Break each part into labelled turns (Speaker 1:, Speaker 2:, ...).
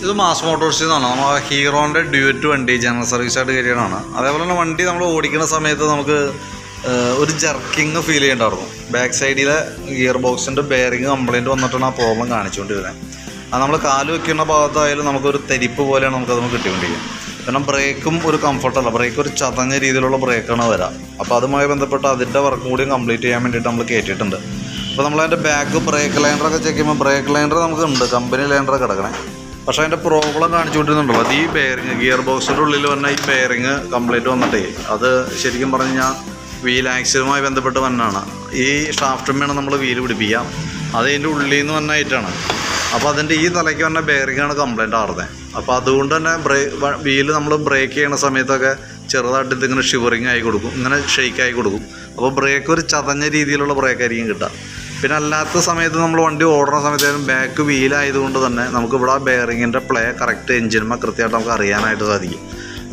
Speaker 1: ഇത് മാസ് മോട്ടോഴ്സിൽ നിന്നാണ്. നമ്മൾ ഹീറോൻ്റെ ഡ്യൂറ്റ് വണ്ടി ജനറൽ സർവീസായിട്ട് കയറിയതാണ്. അതേപോലെ തന്നെ വണ്ടി നമ്മൾ ഓടിക്കുന്ന സമയത്ത് നമുക്ക് ഒരു ജർക്കിങ് ഫീൽ ചെയ്യണ്ടായിരുന്നു. ബാക്ക് സൈഡിലെ ഗിയർ ബോക്സിൻ്റെ ബെയറിങ് കംപ്ലയിൻറ്റ് വന്നിട്ടാണ് ആ പ്രോബ്ലം കാണിച്ചുകൊണ്ടിരുന്നത്. അത് നമ്മൾ കാല് വയ്ക്കുന്ന ഭാഗത്തായാലും നമുക്കൊരു തരിപ്പ് പോലെയാണ് നമുക്കത് കിട്ടിക്കൊണ്ടിരിക്കുക. കാരണം ബ്രേക്കും ഒരു കംഫർട്ടല്ല, ബ്രേക്ക് ഒരു ചതഞ്ഞ രീതിയിലുള്ള ബ്രേക്കാണ് വരാം. അപ്പോൾ അതുമായി ബന്ധപ്പെട്ട് അതിൻ്റെ വർക്കും കൂടി കംപ്ലീറ്റ് ചെയ്യാൻ വേണ്ടിയിട്ട് നമ്മൾ കയറ്റിയിട്ടുണ്ട്. അപ്പോൾ നമ്മളതിൻ്റെ ബാക്ക് ബ്രേക്ക് ലൈനറൊക്കെ ചെക്ക് ചെയ്യുമ്പോൾ ബ്രേക്ക് ലൈനർ നമുക്കുണ്ട്, കമ്പനി ലൈനർ കിടക്കണേ. പക്ഷേ അതിൻ്റെ പ്രോബ്ലം കാണിച്ചുകൊണ്ടിരുന്നുണ്ടല്ലോ, അത് ഈ ബെയറിങ് ഗിയർ ബോക്സിൻ്റെ ഉള്ളിൽ വന്ന ഈ ബെയറിങ് കംപ്ലീറ്റ് വന്നിട്ടേ അത് ശരിക്കും പറഞ്ഞു കഴിഞ്ഞാൽ വീൽ ആക്സിലുമായി ബന്ധപ്പെട്ട് വന്നാണ്. ഈ ഷാഫ്റ്റും വേണം നമ്മൾ വീല് പിടിപ്പിക്കാം, അത് അതിൻ്റെ ഉള്ളിൽ നിന്ന് വന്നായിട്ടാണ്. അപ്പോൾ അതിൻ്റെ ഈ തലയ്ക്ക് വന്ന ബെയറിങ്ങാണ് കംപ്ലൈൻറ്റ് ആറുന്നത്. അപ്പോൾ അതുകൊണ്ട് തന്നെ വീല് നമ്മൾ ബ്രേക്ക് ചെയ്യുന്ന സമയത്തൊക്കെ ചെറുതായിട്ട് ഇതിങ്ങനെ ഷിവറിങ് ആയി കൊടുക്കും, ഇങ്ങനെ ഷെയ്ക്ക് ആയി കൊടുക്കും. അപ്പോൾ ബ്രേക്ക് ഒരു ചതഞ്ഞ രീതിയിലുള്ള ബ്രേക്കായിരിക്കും കിട്ടുക. പിന്നെ അല്ലാത്ത സമയത്ത് നമ്മൾ വണ്ടി ഓടുന്ന സമയത്തായാലും ബാക്ക് വീലായതുകൊണ്ട് തന്നെ നമുക്ക് ഇവിടെ ആ ബെയറിങ്ങിൻ്റെ പ്ലേ കറക്റ്റ് എഞ്ചിന്മ കൃത്യമായിട്ട് നമുക്ക് അറിയാനായിട്ട് സാധിക്കും.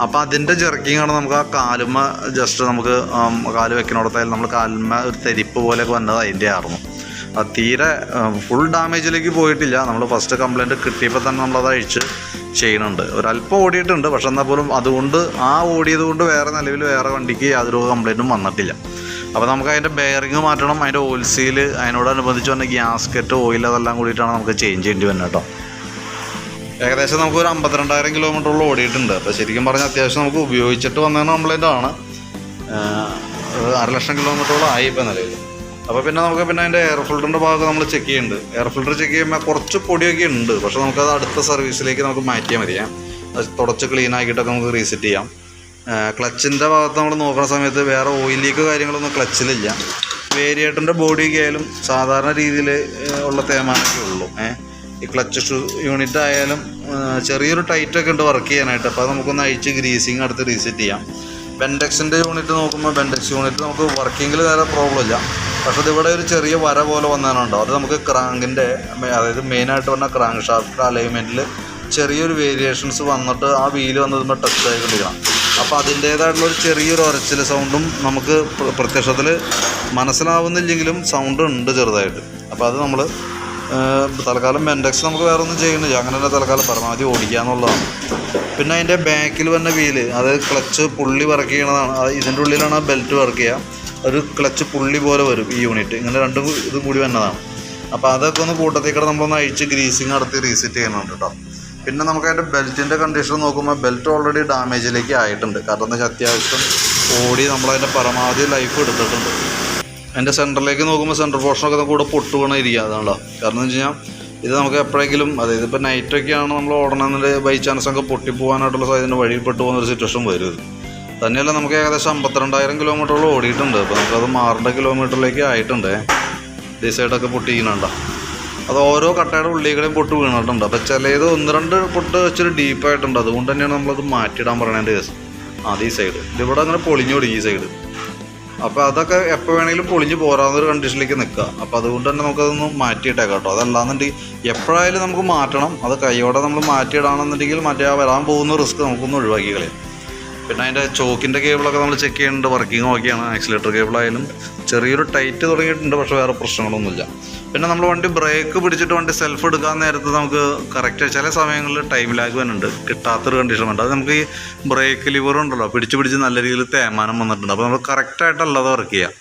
Speaker 1: അപ്പോൾ അതിൻ്റെ ജെർക്കിങ്ങാണ് നമുക്ക് ആ കാലുമ്മ ജസ്റ്റ് നമുക്ക് കാല് വെക്കണോടത്തായാലും നമ്മൾ കാലുമ്മ ഒരു തെരിപ്പ് പോലെയൊക്കെ വന്നത് അതിൻ്റെ ആയിരുന്നു. അത് തീരെ ഫുൾ ഡാമേജിലേക്ക് പോയിട്ടില്ല. നമ്മൾ ഫസ്റ്റ് കംപ്ലയിൻറ്റ് കിട്ടിയപ്പോൾ തന്നെ നമ്മളത് അഴിച്ച് ചെയ്യുന്നുണ്ട്. ഒരല്പം ഓടിയിട്ടുണ്ട്, പക്ഷെ എന്നാൽ പോലും അതുകൊണ്ട് ആ ഓടിയത് കൊണ്ട് വേറെ നിലവിൽ വേറെ വണ്ടിക്ക് യാതൊരു കംപ്ലയിൻറ്റും വന്നിട്ടില്ല. അപ്പോൾ നമുക്ക് അതിൻ്റെ ബെയറിങ് മാറ്റണം, അതിൻ്റെ ഓയിൽ സീൽ, അതിനോടനുബന്ധിച്ച് വന്ന ഗ്യാസ്കറ്റ്, ഓയിൽ, അതെല്ലാം കൂടിയിട്ടാണ് നമുക്ക് ചേഞ്ച് ചെയ്യേണ്ടി വരുന്നത് കേട്ടോ. ഏകദേശം നമുക്കൊരു 52,000 കിലോമീറ്ററോളം ഓടിയിട്ടുണ്ട്. അപ്പോൾ ശരിക്കും പറഞ്ഞാൽ അത്യാവശ്യം നമുക്ക് ഉപയോഗിച്ചിട്ട് വന്നതിന് കംപ്ലയിൻ്റ് ആണ്. 1,00,000 കിലോമീറ്ററോളം ആയി ഇപ്പോൾ നിലവിൽ. അപ്പോൾ പിന്നെ നമുക്ക് അതിൻ്റെ എയർ ഫിൽറ്ററിൻ്റെ ഭാഗം നമ്മൾ ചെക്ക് ചെയ്യുന്നുണ്ട്. എയർ ഫിൽറ്റർ ചെക്ക് ചെയ്യുമ്പോൾ കുറച്ച് പൊടിയൊക്കെ ഉണ്ട്, പക്ഷേ നമുക്കത് അടുത്ത സർവീസിലേക്ക് നമുക്ക് മാറ്റിയാൽ മതി. അത് തുടച്ച് ക്ലീൻ ആക്കിയിട്ടൊക്കെ നമുക്ക് റീസെറ്റ് ചെയ്യാം. ക്ലച്ചിൻ്റെ ഭാഗത്ത് നമ്മൾ നോക്കുന്ന സമയത്ത് വേറെ ഓയിൽ ലീക്ക് കാര്യങ്ങളൊന്നും ക്ലച്ചിലില്ല. വേരിയേറ്ററിൻ്റെ ബോഡിയൊക്കെ ആയാലും സാധാരണ രീതിയിൽ ഉള്ള തേമാനൊക്കെ ഉള്ളൂ. ഈ ക്ലച്ച് യൂണിറ്റ് ആയാലും ചെറിയൊരു ടൈറ്റൊക്കെ ഉണ്ട് വർക്ക് ചെയ്യാനായിട്ട്. അപ്പോൾ അത് നമുക്കൊന്ന് അഴിച്ച് ഗ്രീസിങ് അടുത്ത് റീസെറ്റ് ചെയ്യാം. ബെൻഡെക്സിൻ്റെ യൂണിറ്റ് നോക്കുമ്പോൾ ബെൻഡെക്സ് യൂണിറ്റ് നമുക്ക് വർക്കിങ്ങിൽ വേറെ പ്രോബ്ലം ഇല്ല, പക്ഷേ ഇതിവിടെ ഒരു ചെറിയ വര പോലെ വന്നതിനുണ്ടോ. അത് നമുക്ക് ക്രാങ്കിൻ്റെ, അതായത് മെയിനായിട്ട് പറഞ്ഞാൽ ക്രാങ്ക് ഷാഫ്റ്റിൻ്റെ അലൈൻമെൻറ്റിൽ ചെറിയൊരു വേരിയേഷൻസ് വന്നിട്ട് ആ വീല് വന്നതുമ്പോൾ ടച്ച് ആയിക്കൊണ്ടിരിക്കണം. അപ്പോൾ അതിൻ്റേതായിട്ടുള്ളൊരു ചെറിയൊരു ഒരച്ചിൽ സൗണ്ടും നമുക്ക് പ്രത്യക്ഷത്തിൽ മനസ്സിലാവുന്നില്ലെങ്കിലും സൗണ്ട് ഉണ്ട് ചെറുതായിട്ട്. അപ്പോൾ അത് നമ്മൾ തൽക്കാലം ബെൻഡെക്സ് നമുക്ക് വേറെ ഒന്നും ചെയ്യുന്നില്ല, അങ്ങനെ തന്നെ തൽക്കാലം പരമാവധി ഓടിക്കുക എന്നുള്ളതാണ്. പിന്നെ അതിൻ്റെ ബാക്കിൽ വന്ന വീല്, അത് ക്ലച്ച് പുള്ളി വർക്ക് ചെയ്യണതാണ്. അത് ഇതിൻ്റെ ഉള്ളിലാണ് ബെൽറ്റ് വർക്ക് ചെയ്യുക. ഒരു ക്ലച്ച് പുള്ളി പോലെ വരും ഈ യൂണിറ്റ്, ഇങ്ങനെ രണ്ടും ഇതും കൂടി വന്നതാണ്. അപ്പോൾ അതൊക്കെ ഒന്ന് കൂട്ടത്തേക്കൂടെ നമ്മളൊന്ന് അഴിച്ച് ഗ്രീസിങ് നടത്തി റീസെറ്റ് ചെയ്യുന്നുണ്ട് കേട്ടോ. പിന്നെ നമുക്ക് അതിൻ്റെ ബെൽറ്റിൻ്റെ കണ്ടീഷൻ നോക്കുമ്പോൾ ബെൽറ്റ് ഓൾറെഡി ഡാമേജിലേക്ക് ആയിട്ടുണ്ട്. കാരണം എന്താ വെച്ചാൽ അത്യാവശ്യം ഓടി നമ്മളതിൻ്റെ പരമാവധി ലൈഫ് എടുത്തിട്ടുണ്ട്. അതിൻ്റെ സെൻറ്ററിലേക്ക് നോക്കുമ്പോൾ സെൻറ്റർ പോർഷനൊക്കെ കൂടെ പൊട്ട് വീണിരിക്കുക, അതാണല്ലോ. കാരണം എന്ന് വെച്ച് കഴിഞ്ഞാൽ ഇത് നമുക്ക് എപ്പോഴെങ്കിലും, അതായത് ഇപ്പോൾ നൈറ്റൊക്കെയാണ് നമ്മൾ ഓടണമെന്നിൽ ബൈ ചാൻസ് ഒക്കെ പൊട്ടിപ്പോകാനായിട്ടുള്ള സാധ്യത, വഴിയിൽപ്പെട്ട് പോകുന്നൊരു സിറ്റുവേഷൻ വരും. ഇത് തന്നെയല്ല നമുക്ക് ഏകദേശം 52,000 കിലോമീറ്ററോളം ഓടിയിട്ടുണ്ട്. അപ്പോൾ നമുക്കത് 600 കിലോമീറ്ററിലേക്ക് ആയിട്ടുണ്ട്. ഈ സൈഡൊക്കെ പൊട്ടിക്കുന്നുണ്ടോ, അത് ഓരോ കട്ടയുടെ ഉള്ളികളെയും പൊട്ട് വീണിട്ടുണ്ട്. അപ്പോൾ ചിലത് 1-2 പൊട്ട് വെച്ചൊരു ഡീപ്പായിട്ടുണ്ട്. അതുകൊണ്ട് തന്നെയാണ് നമ്മളത് മാറ്റിയിടാൻ പറയണതിൻ്റെ കേസ്. ഈ സൈഡ് ഇതിവിടെ അങ്ങനെ പൊളിഞ്ഞോടി ഈ സൈഡ്. അപ്പോൾ അതൊക്കെ എപ്പോൾ വേണമെങ്കിലും പൊളിഞ്ഞ് പോരാതൊരു കണ്ടീഷനിലേക്ക് നിൽക്കുക. അപ്പോൾ അതുകൊണ്ട് തന്നെ നമുക്കതൊന്ന് മാറ്റിയിട്ടേക്കാം കേട്ടോ. അതല്ലാന്നുണ്ടെങ്കിൽ എപ്പോഴായാലും നമുക്ക് മാറ്റണം. അത് കൈയോടെ നമ്മൾ മാറ്റിയിടാണെന്നുണ്ടെങ്കിൽ മറ്റേ വരാൻ പോകുന്ന റിസ്ക് നമുക്കൊന്ന് ഒഴിവാക്കി കളയാം. പിന്നെ അതിൻ്റെ ചോക്കിൻ്റെ കേബിളൊക്കെ നമ്മൾ ചെക്ക് ചെയ്യുന്നുണ്ട്, വർക്കിംഗ് ഓക്കെയാണ്. ആക്സിലേറ്റർ കേബിളായാലും ചെറിയൊരു ടൈറ്റ് തുടങ്ങിയിട്ടുണ്ട്, പക്ഷേ വേറെ പ്രശ്നങ്ങളൊന്നുമില്ല. പിന്നെ നമ്മൾ വണ്ടി ബ്രേക്ക് പിടിച്ചിട്ട് വണ്ടി സെൽഫ് എടുക്കാൻ നേരത്ത് നമുക്ക് കറക്റ്റ് ചില സമയങ്ങളിൽ ടൈം ലാഗ് വരുന്നുണ്ട്, കിട്ടാത്തൊരു കണ്ടീഷൻ ഉണ്ട്. അത് നമുക്ക് ഈ ബ്രേക്ക് ലിവർ ഉണ്ടല്ലോ, പിടിച്ച് നല്ല രീതിയിൽ തേമാനം വന്നിട്ടുണ്ട്. അപ്പോൾ നമ്മൾ കറക്റ്റായിട്ടല്ല അത് വർക്ക് ചെയ്യുക.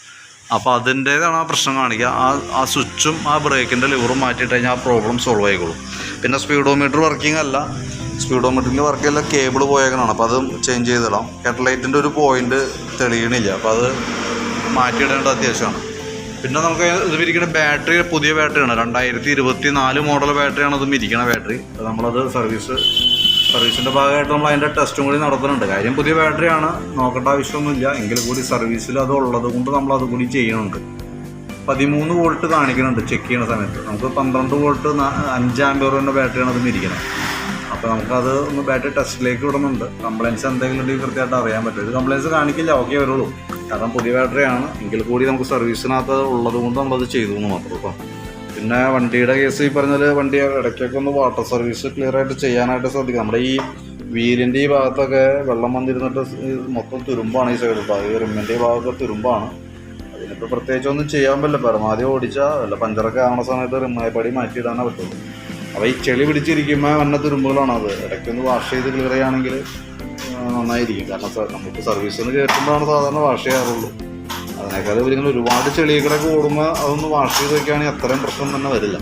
Speaker 1: അപ്പോൾ അതിൻ്റേതാണ് ആ പ്രശ്നം കാണിക്കുക. ആ സ്വിച്ചും ആ ബ്രേക്കിൻ്റെ ലിവറും മാറ്റിയിട്ട് കഴിഞ്ഞാൽ ആ പ്രോബ്ലം സോൾവ് ആയിക്കോളും. പിന്നെ സ്പീഡോമീറ്റർ വർക്കിംഗ് അല്ല, സ്പീഡോമീറ്ററിൽ വർക്ക് ചെയ്യല കേബിൾ പോയേക്കണതാണ്. അപ്പോൾ അത് ചേഞ്ച് ചെയ്തിടാം. ഹെഡ്ലൈറ്റിൻ്റെ ഒരു പോയിൻ്റ് തെളിയണില്ല, അപ്പോൾ അത് മാറ്റിയിടേണ്ടത് അത്യാവശ്യമാണ്. പിന്നെ നമുക്ക് ഇത് ഇരിക്കുന്ന ബാറ്ററി പുതിയ ബാറ്ററിയാണ്, 2024 മോഡൽ ബാറ്ററിയാണ് ഇതും ഇരിക്കുന്ന ബാറ്ററി. നമ്മളത് സർവീസിൻ്റെ ഭാഗമായിട്ട് നമ്മൾ അതിൻ്റെ ടെസ്റ്റും കൂടി നടത്തുന്നുണ്ട്. കാര്യം പുതിയ ബാറ്ററിയാണ്, നോക്കേണ്ട ആവശ്യമൊന്നുമില്ല. എങ്കിൽ കൂടി സർവീസിൽ അത് ഉള്ളത് കൊണ്ട് നമ്മളത് കൂടി ചെയ്യുന്നുണ്ട്. 13 വോൾട്ട് കാണിക്കുന്നുണ്ട് ചെക്ക് ചെയ്യുന്ന സമയത്ത്. നമുക്ക് 12 വോൾട്ട് 5 ആമ്പിയറിൻ്റെ ബാറ്ററിയാണ് ഇതും ഇരിക്കുന്നത്. അപ്പോൾ നമുക്കത് ഒന്ന് ബാറ്ററി ടെസ്റ്റിലേക്ക് വിടുന്നുണ്ട്. കംപ്ലയിൻസ് എന്തെങ്കിലും ഉണ്ടെങ്കിൽ കൃത്യമായിട്ട് അറിയാൻ പറ്റും. ഇത് കംപ്ലയിൻസ് കാണിക്കില്ല, ഓക്കെ വരുള്ളൂ. കാരണം പുതിയ ബാറ്ററിയാണ്, എങ്കിൽ കൂടി നമുക്ക് സർവീസിനകത്ത് ഉള്ളത് കൊണ്ട് നമ്മളത് ചെയ്തു എന്ന് മാത്രം കേട്ടോ. പിന്നെ വണ്ടിയുടെ കേസ് ഈ പറഞ്ഞാൽ വണ്ടി ഇടയ്ക്കൊക്കെ ഒന്ന് വാട്ടർ സർവീസ് ക്ലിയർ ആയിട്ട് ചെയ്യാനായിട്ട് ശ്രദ്ധിക്കുക. നമ്മുടെ ഈ വീലിൻ്റെ ഈ ഭാഗത്തൊക്കെ വെള്ളം വന്നിരുന്നിട്ട് മൊത്തം തുരുമ്പാണ് ഈ സൈഡ് കേട്ടോ. ഈ റിമ്മിൻ്റെ ഈ ഭാഗമൊക്കെ തുരുമ്പാണ്. അതിനിപ്പോൾ പ്രത്യേകിച്ച് ഒന്നും ചെയ്യാൻ പറ്റില്ല. പരമാവധി ഓടിച്ചാൽ വല്ല പഞ്ചറൊക്കെ ആവുന്ന സമയത്ത് റിമ്മായി പടി മാറ്റിയിടാനേ പറ്റുള്ളൂ. അപ്പോൾ ഈ ചെളി പിടിച്ചിരിക്കുമ്പോൾ വന്ന തുരുമ്പുകളാണ് അത്. ഇടയ്ക്കൊന്ന് വാഷ് ചെയ്ത് ക്ലിയർ ചെയ്യുകയാണെങ്കിൽ നന്നായിരിക്കും. കാരണം നമുക്ക് സർവീസിന് കയറ്റുമ്പോഴാണ് സാധാരണ വാഷ് ചെയ്യാറുള്ളൂ. അതിനേക്കാൾ ഇങ്ങനെ ഒരുപാട് ചെളികളൊക്കെ ഓടുമ്പോൾ അതൊന്ന് വാഷ് ചെയ്ത് വയ്ക്കുകയാണെങ്കിൽ അത്രയും പ്രശ്നം തന്നെ വരില്ല.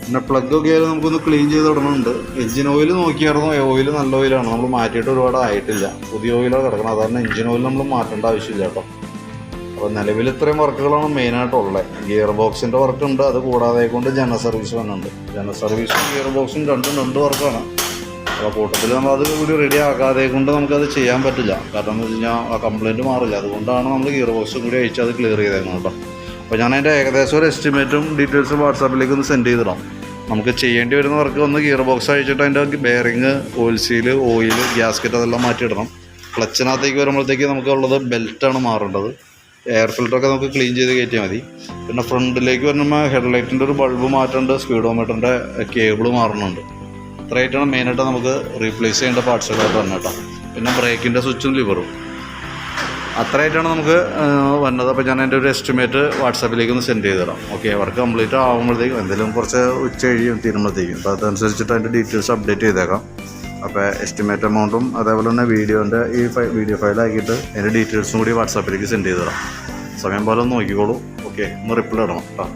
Speaker 1: പിന്നെ പ്ലഗൊക്കെ ആയാലും നമുക്കൊന്ന് ക്ലീൻ ചെയ്ത് ഇടണമുണ്ട്. എഞ്ചിൻ ഓയിൽ നോക്കിയായിരുന്നു, ഓയിൽ നല്ല ഓയിലാണ്, നമ്മൾ മാറ്റിയിട്ട് ഒരുപാട് ആയിട്ടില്ല, പുതിയ ഓയിലാണ് കിടക്കണം. അതാണ് എഞ്ചിൻ ഓയിൽ നമ്മൾ മാറ്റേണ്ട ആവശ്യമില്ല കേട്ടോ. അപ്പോൾ നിലവിൽ ഇത്രയും വർക്കുകളാണ് മെയിനായിട്ടുള്ളത്. ഗിയർ ബോക്സിൻ്റെ വർക്കുണ്ട്, അത് കൂടാതെ കൊണ്ട് ജനറൽ സർവീസ് വന്നിട്ടുണ്ട്. ജനറൽ സർവീസും ഗിയർ ബോക്സും രണ്ട് വർക്കാണ്. അപ്പോൾ കൂട്ടത്തിൽ നമ്മളത് കൂടി റെഡി ആക്കാതെ കൊണ്ട് നമുക്കത് ചെയ്യാൻ പറ്റില്ല. കാരണം എന്ന് വെച്ച് കഴിഞ്ഞാൽ ആ കംപ്ലയിൻറ്റ് മാറില്ല. അതുകൊണ്ടാണ് നമ്മൾ ഗിയർ ബോക്സും കൂടി അയച്ച് അത് ക്ലിയർ ചെയ്തേക്കുന്നത് കേട്ടോ. അപ്പോൾ ഞാൻ അതിൻ്റെ ഏകദേശം ഒരു എസ്റ്റിമേറ്റും ഡീറ്റെയിൽസും വാട്സാപ്പിലേക്ക് ഒന്ന് സെൻഡ് ചെയ്തിടാം. നമുക്ക് ചെയ്യേണ്ടി വരുന്ന വർക്ക് ഒന്ന് ഗിയർ ബോക്സ് അഴിച്ചിട്ട് അതിൻ്റെ bearing, oil seal, oil, gasket അതെല്ലാം മാറ്റിയിടണം. ക്ലച്ചിനകത്തേക്ക് വരുമ്പോഴത്തേക്ക് നമുക്കുള്ളത് ബെൽറ്റാണ് മാറേണ്ടത്. എയർ ഫിൽറ്ററൊക്കെ നമുക്ക് ക്ലീൻ ചെയ്ത് കയറ്റിയാൽ മതി. പിന്നെ ഫ്രണ്ടിലേക്ക് വരുമ്പോൾ ഹെഡ്ലൈറ്റിൻ്റെ ഒരു ബൾബ് മാറ്റുന്നുണ്ട്, സ്പീഡോമീറ്ററിൻ്റെ കേബിൾ മാറുന്നുണ്ട്. ഇത്രയായിട്ടാണ് മെയിനായിട്ട് നമുക്ക് റീപ്ലേസ് ചെയ്യേണ്ട പാർട്സുകളായിട്ട് തന്നെ കേട്ടോ. പിന്നെ ബ്രേക്കിൻ്റെ സ്വിച്ചും ലിവറും അത്രയായിട്ടാണ് നമുക്ക് വന്നത്. അപ്പോൾ ഞാൻ എൻ്റെ ഒരു എസ്റ്റിമേറ്റ് വാട്സാപ്പിലേക്ക് ഒന്ന് സെൻഡ് ചെയ്ത് തരാം. ഓക്കെ, വർക്ക് കംപ്ലീറ്റ് ആകുമ്പോഴത്തേക്കും എന്തെങ്കിലും കുറച്ച് ഉച്ച കഴിയും തീരുമ്പോഴത്തേക്കും, അപ്പോൾ അതനുസരിച്ചിട്ട് അതിൻ്റെ ഡീറ്റെയിൽസ് അപ്ഡേറ്റ് ചെയ്തേക്കാം. അപ്പോൾ എസ്റ്റിമേറ്റ് എമൗണ്ടും അതേപോലെ തന്നെ വീഡിയോൻ്റെ ഈ വീഡിയോ ഫയലാക്കിയിട്ട് അതിൻ്റെ ഡീറ്റെയിൽസും കൂടി വാട്സാപ്പിലേക്ക് സെൻഡ് ചെയ്ത് തരാം. സമയം പോലെ ഒന്ന് നോക്കിക്കോളൂ. ഓക്കെ, ഒന്ന് റിപ്ലൈ ഇടണം കേട്ടോ.